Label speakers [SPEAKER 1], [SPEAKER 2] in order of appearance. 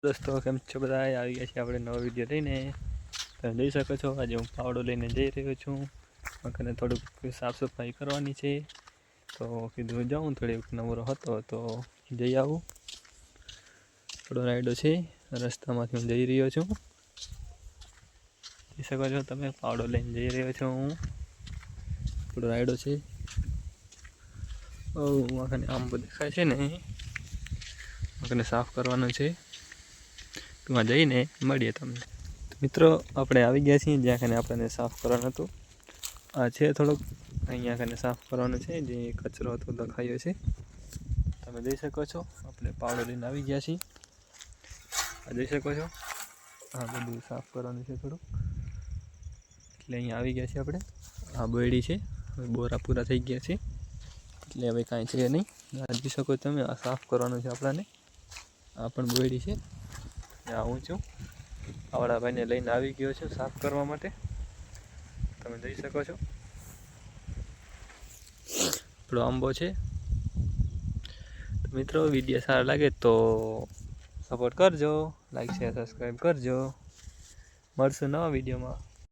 [SPEAKER 1] દોસ્તો કેમ છો બધા? આવી ગયા છે આપણે નવો વિડીયો લઈને. તમે જોઈ શકો છો આજે હું પાવડો લઈને જઈ રહ્યો છું. મકાને થોડુંક સાફ સફાઈ કરવાની છે, તો કીધું જાઉં થોડીક નવરો હતો તો જઈ આવું. થોડો રાયડો છે, રસ્તામાંથી હું જઈ રહ્યો છું. જોઈ શકો છો તમે, પાવડો લઈને જઈ રહ્યો છું હું. થોડો રાયડો છે. મકાને આંબો દેખાય છે ને, મકાને સાફ કરવાનું છે. ટૂંકમાં જઈને મળીએ તમને. મિત્રો આપણે આવી ગયા છીએ જ્યાં ખાને આપણને સાફ કરવાનું હતું. આ છે થોડુંક અહીંયા ખાને સાફ કરવાનું છે, જે કચરો હતો દેખાયો છે. તમે જોઈ શકો છો આપણે પાવડો લઈને આવી ગયા છીએ. આ જોઈ શકો છો, આ બધું સાફ કરવાનું છે થોડુંક, એટલે અહીંયા આવી ગયા છીએ આપણે. આ બોયડી છે, હવે બોરા પૂરા થઈ ગયા છે એટલે હવે કાંઈ છે નહીં. આ જોઈ શકો તમે, આ સાફ કરવાનું છે આપણાને. આ પણ બોયડી છે. હું છું આવડા ભાઈને લઈને આવી ગયો છું સાફ કરવા માટે. તમે જોઈ શકો છો આપણો આંબો છે. તો મિત્રો વિડીયો સારા લાગે તો સપોર્ટ કરજો, લાઈક શેર સબસ્ક્રાઈબ કરજો. મળશું નવા વિડીયોમાં.